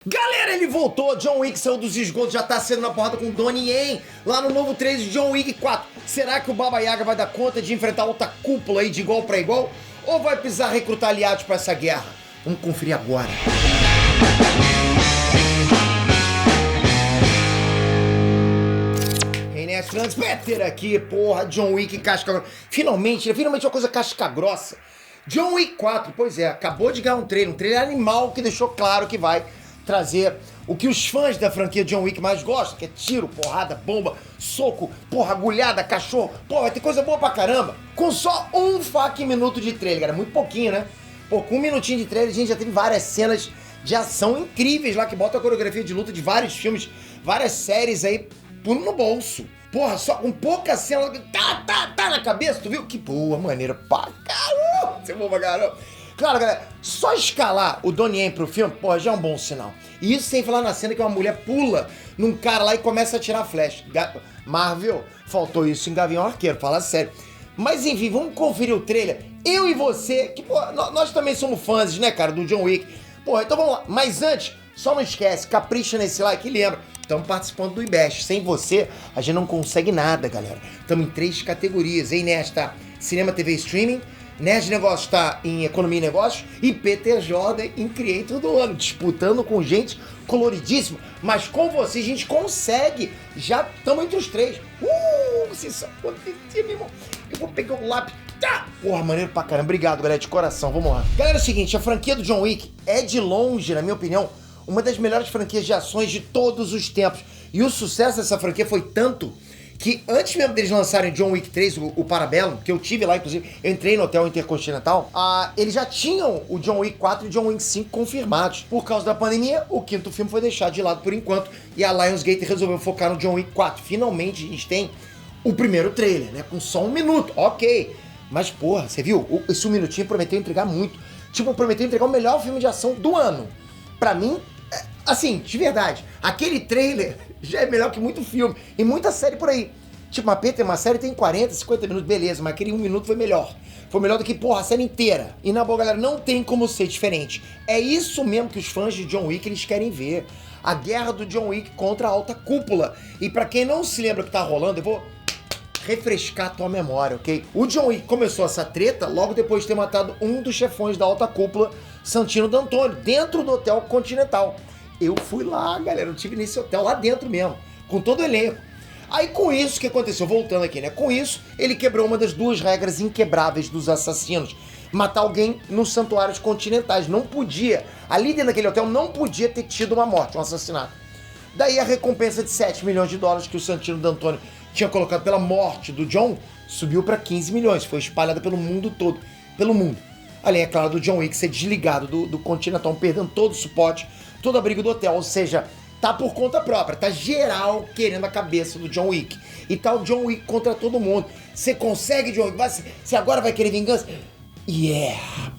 Galera, ele voltou, John Wick saiu dos esgotos, já tá sendo na porrada com Donnie Yen, lá no novo trailer de John Wick 4. Será que o Baba Yaga vai dar conta de enfrentar outra cúpula aí de igual pra igual? Ou vai precisar recrutar aliados pra essa guerra? Vamos conferir agora. Transpeter aqui, porra, John Wick casca grossa. Finalmente uma coisa casca grossa. John Wick 4, pois é, acabou de ganhar um trailer animal que deixou claro que vai trazer o que os fãs da franquia John Wick mais gostam, que é tiro, porrada, bomba, soco, porra, agulhada, cachorro, porra, vai ter coisa boa pra caramba. Com só um fucking minuto de trailer, cara, muito pouquinho, né? Pô, com um minutinho de trailer a gente já teve várias cenas de ação incríveis lá, que bota a coreografia de luta de vários filmes, várias séries aí, tudo no bolso. Porra, só com pouca cena, tá na cabeça, tu viu? Que boa, maneira pra caramba, você é bom pra caramba. Claro, galera, só escalar o Donnie Yen pro filme, porra, já é um bom sinal. E isso sem falar na cena que uma mulher pula num cara lá e começa a atirar flash. Marvel, faltou isso em Gavião Arqueiro, fala sério. Mas enfim, vamos conferir o trailer. Eu e você, que porra, nós também somos fãs, né, cara, do John Wick. Porra, então vamos lá. Mas antes, só não esquece, capricha nesse like e lembra, estamos participando do IBEST. Sem você, a gente não consegue nada, galera. Estamos em 3 categorias. Aí Nerd tá Cinema, TV e Streaming, Nerd Negócio tá em Economia e Negócios e PT em Creator do Ano, disputando com gente coloridíssima. Mas com você a gente consegue. Já estamos entre os 3. Vocês só acontecia, meu irmão. Eu vou pegar o lápis. Tá! Porra, maneiro pra caramba. Obrigado, galera, de coração. Vamos lá. Galera, é o seguinte, a franquia do John Wick é de longe, na minha opinião, uma das melhores franquias de ações de todos os tempos. E o sucesso dessa franquia foi tanto que antes mesmo deles lançarem John Wick 3, o Parabellum, que eu tive lá, inclusive, eu entrei no Hotel Intercontinental, eles já tinham o John Wick 4 e o John Wick 5 confirmados. Por causa da pandemia, o 5º filme foi deixado de lado por enquanto e a Lionsgate resolveu focar no John Wick 4. Finalmente a gente tem o primeiro trailer, né? Com só 1 minuto, ok. Mas, porra, você viu? Esse 1 minutinho prometeu entregar muito. Tipo, prometeu entregar o melhor filme de ação do ano. Pra mim, assim, de verdade, aquele trailer já é melhor que muito filme e muita série por aí. Tipo, uma série tem 40, 50 minutos, beleza, mas aquele 1 minuto foi melhor. Foi melhor do que, porra, a série inteira. E na boa, galera, não tem como ser diferente. É isso mesmo que os fãs de John Wick, eles querem ver. A guerra do John Wick contra a alta cúpula. E pra quem não se lembra o que tá rolando, eu vou refrescar a tua memória, ok? O John Wick começou essa treta logo depois de ter matado um dos chefões da alta cúpula, Santino D'Antoni, dentro do Hotel Continental. Eu fui lá, galera, eu estive nesse hotel lá dentro mesmo, com todo o elenco. Aí com isso, o que aconteceu? Voltando aqui, né? Com isso, ele quebrou uma das 2 regras inquebráveis dos assassinos. Matar alguém nos santuários continentais. Não podia, ali dentro daquele hotel, não podia ter tido uma morte, um assassinato. Daí a recompensa de 7 milhões de dólares que o Santino D'Antoni tinha colocado pela morte do John, subiu para 15 milhões. Foi espalhada pelo mundo todo. Pelo mundo. Além, é claro, do John Wick ser desligado do Continental, perdendo todo o suporte, todo o abrigo do hotel. Ou seja, tá por conta própria. Tá geral querendo a cabeça do John Wick. E tá o John Wick contra todo mundo. Você consegue, John Wick? Você agora vai querer vingança?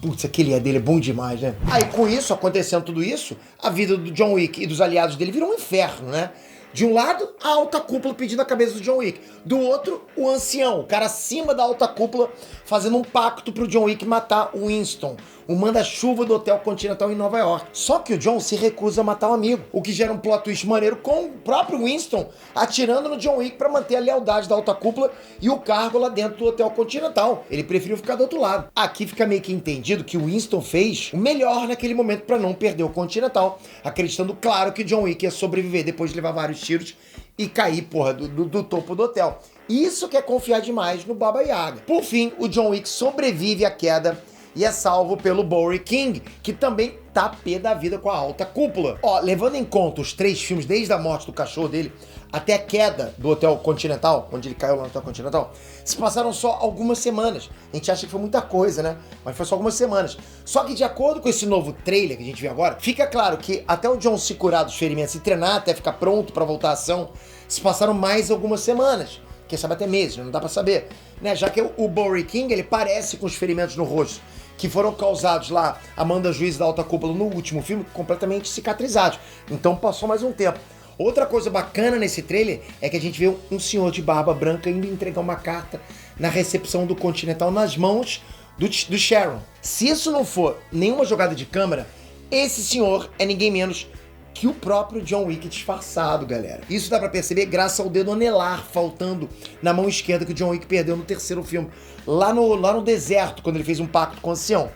Putz, aquele dele é bom demais, né? Aí com isso, acontecendo tudo isso, a vida do John Wick e dos aliados dele virou um inferno, né? De um lado, a alta cúpula pedindo a cabeça do John Wick. Do outro, o ancião, o cara acima da alta cúpula, fazendo um pacto pro John Wick matar o Winston, o manda-chuva do Hotel Continental em Nova York. Só que o John se recusa a matar o amigo, o que gera um plot twist maneiro com o próprio Winston atirando no John Wick pra manter a lealdade da alta cúpula e o cargo lá dentro do Hotel Continental. Ele preferiu ficar do outro lado. Aqui fica meio que entendido que o Winston fez o melhor naquele momento pra não perder o Continental, acreditando, claro, que o John Wick ia sobreviver depois de levar vários tiros e cair, porra, do topo do hotel. Isso que é confiar demais no Baba Yaga. Por fim, o John Wick sobrevive à queda e é salvo pelo Bowery King, que também tá pé da vida com a alta cúpula. Ó, levando em conta os 3 filmes, desde a morte do cachorro dele até a queda do Hotel Continental, onde ele caiu lá no Hotel Continental, se passaram só algumas semanas. A gente acha que foi muita coisa, né? Mas foi só algumas semanas. Só que de acordo com esse novo trailer que a gente vê agora, fica claro que até o John se curar dos ferimentos, se treinar até ficar pronto pra voltar à ação, se passaram mais algumas semanas. Quem sabe até meses, não dá pra saber. Né? Já que o Bowery King, ele parece com os ferimentos no rosto que foram causados lá, Amanda Juiz da alta cúpula no último filme, completamente cicatrizados. Então passou mais um tempo. Outra coisa bacana nesse trailer é que a gente vê um senhor de barba branca indo entregar uma carta na recepção do Continental nas mãos do Sharon. Se isso não for nenhuma jogada de câmera, esse senhor é ninguém menos que o próprio John Wick disfarçado, galera. Isso dá pra perceber graças ao dedo anelar faltando na mão esquerda que o John Wick perdeu no terceiro filme, lá no deserto, quando ele fez um pacto com o ancião.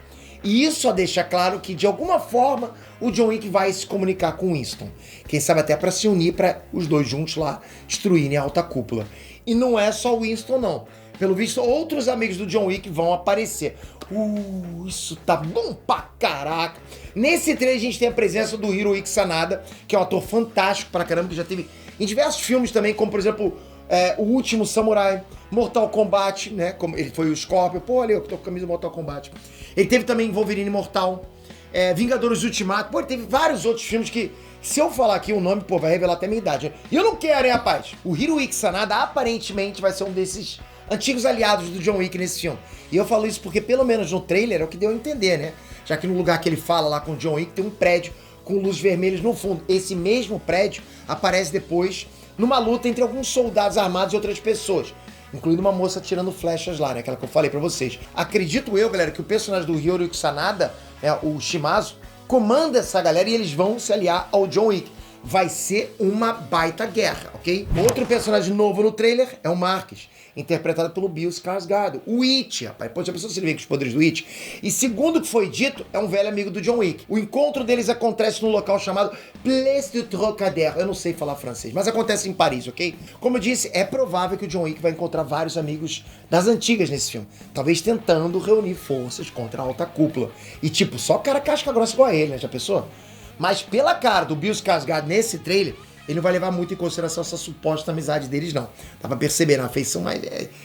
E isso só deixa claro que, de alguma forma, o John Wick vai se comunicar com Winston. Quem sabe até pra se unir, pra os dois juntos lá destruírem a alta cúpula. E não é só o Winston, não. Pelo visto, outros amigos do John Wick vão aparecer. Isso tá bom pra caraca. Nesse trailer a gente tem a presença do Hiroyuki Sanada, que é um ator fantástico pra caramba, que já teve em diversos filmes também, como por exemplo, O Último Samurai, Mortal Kombat, né? Como ele foi o Scorpion. Pô, olha, eu tô com a camisa do Mortal Kombat. Ele teve também Wolverine Mortal, Vingadores Ultimato. Pô, ele teve vários outros filmes que, se eu falar aqui o nome, pô, vai revelar até a minha idade. E eu não quero, hein, rapaz? O Hiroyuki Sanada aparentemente vai ser um desses antigos aliados do John Wick nesse filme. E eu falo isso porque, pelo menos no trailer, é o que deu a entender, né? Já que no lugar que ele fala lá com o John Wick tem um prédio com luzes vermelhas no fundo. Esse mesmo prédio aparece depois numa luta entre alguns soldados armados e outras pessoas, incluindo uma moça tirando flechas lá, né? Aquela que eu falei pra vocês. Acredito eu, galera, que o personagem do Hiroyuki Sanada, o Shimazu, comanda essa galera e eles vão se aliar ao John Wick. Vai ser uma baita guerra, ok? Outro personagem novo no trailer é o Marcus, interpretado pelo Bill Skarsgård, o It, rapaz. Pô, já pensou se ele vem com os poderes do It? E segundo o que foi dito, é um velho amigo do John Wick. O encontro deles acontece num local chamado Place du Trocadéro. Eu não sei falar francês, mas acontece em Paris, ok? Como eu disse, é provável que o John Wick vai encontrar vários amigos das antigas nesse filme. Talvez tentando reunir forças contra a alta cúpula. E tipo, só cara casca grossa igual a ele, né? Já pensou? Mas pela cara do Bill Skarsgård nesse trailer, ele não vai levar muito em consideração essa suposta amizade deles, não. Dá pra perceber, na afeição, mas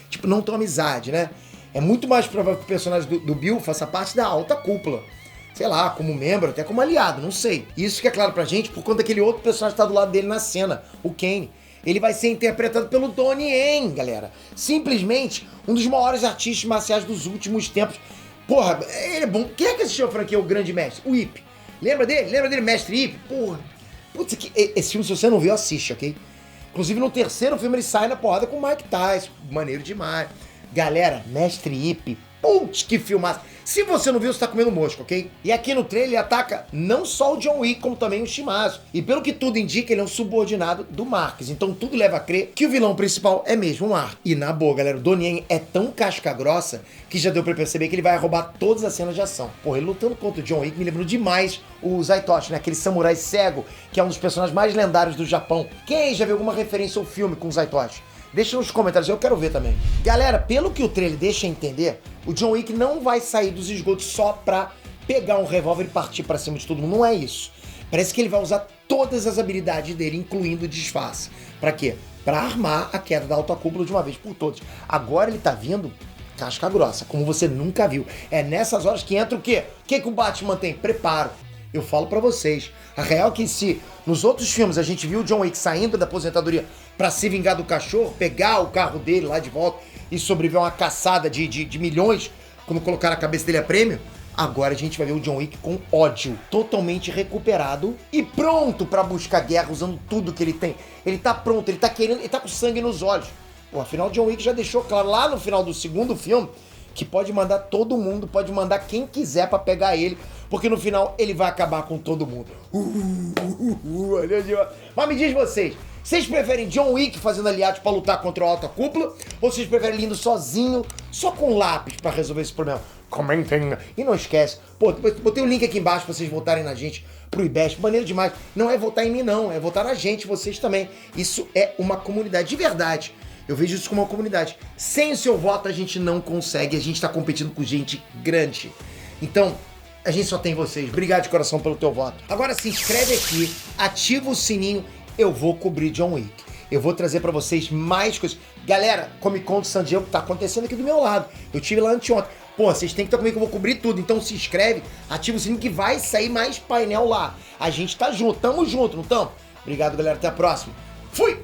tipo, não tão amizade, né? É muito mais provável que o personagem do Bill faça parte da alta cúpula. Sei lá, como membro, até como aliado, não sei. Isso que é claro pra gente por conta daquele outro personagem que tá do lado dele na cena, o Kane. Ele vai ser interpretado pelo Donnie Yen, galera. Simplesmente um dos maiores artistas marciais dos últimos tempos. Porra, ele é bom. Quem é que assistiu a franquia O Grande Mestre? O Ip. Lembra dele? Lembra dele, Mestre Ip? Porra. Putz, esse filme, se você não viu, assiste, ok? Inclusive, no terceiro filme, ele sai na porrada com o Mike Tyson. Maneiro demais. Galera, Mestre Ip. Putz, que filmaço. Se você não viu, você tá comendo mosca, ok? E aqui no trailer, ele ataca não só o John Wick, como também o Shimazu. E pelo que tudo indica, ele é um subordinado do Marcus. Então tudo leva a crer que o vilão principal é mesmo o Marcus. E na boa, galera, o Donnie Yen é tão casca grossa que já deu pra perceber que ele vai roubar todas as cenas de ação. Porra, ele lutando contra o John Wick me lembrou demais o Zaitoshi, né? Aquele samurai cego, que é um dos personagens mais lendários do Japão. Quem já viu alguma referência ao filme com o Zaitoshi? Deixa nos comentários, eu quero ver também. Galera, pelo que o trailer deixa entender, o John Wick não vai sair dos esgotos só pra pegar um revólver e partir pra cima de todo mundo. Não é isso. Parece que ele vai usar todas as habilidades dele, incluindo o disfarce. Pra quê? Pra armar a queda da alta cúpula de uma vez por todas. Agora ele tá vindo casca grossa, como você nunca viu. É nessas horas que entra o quê? O que o Batman tem? Preparo. Eu falo pra vocês, a real é que se nos outros filmes a gente viu o John Wick saindo da aposentadoria pra se vingar do cachorro, pegar o carro dele lá de volta e sobreviver a uma caçada de milhões quando colocar a cabeça dele a prêmio, agora a gente vai ver o John Wick com ódio, totalmente recuperado e pronto pra buscar guerra, usando tudo que ele tem. Ele tá pronto, ele tá querendo, ele tá com sangue nos olhos. Pô, afinal o John Wick já deixou claro lá no final do segundo filme que pode mandar todo mundo, pode mandar quem quiser pra pegar ele, porque no final ele vai acabar com todo mundo. Mas me diz vocês preferem John Wick fazendo aliados pra lutar contra a alta cúpula, ou vocês preferem ele indo sozinho, só com lápis pra resolver esse problema? Comentem. E não esquece, pô, botei o link aqui embaixo pra vocês votarem na gente pro IBEST, maneiro demais. Não é votar em mim não, é votar na gente, vocês também. Isso é uma comunidade de verdade. Eu vejo isso como uma comunidade. Sem o seu voto a gente não consegue, a gente tá competindo com gente grande. Então, a gente só tem vocês. Obrigado de coração pelo teu voto. Agora se inscreve aqui, ativa o sininho, eu vou cobrir John Wick. Eu vou trazer pra vocês mais coisas. Galera, Comic Con de San Diego tá acontecendo aqui do meu lado. Eu tive lá anteontem. Pô, vocês têm que estar comigo que eu vou cobrir tudo. Então se inscreve, ativa o sininho que vai sair mais painel lá. A gente tá junto, tamo junto, não tamo? Obrigado, galera. Até a próxima. Fui!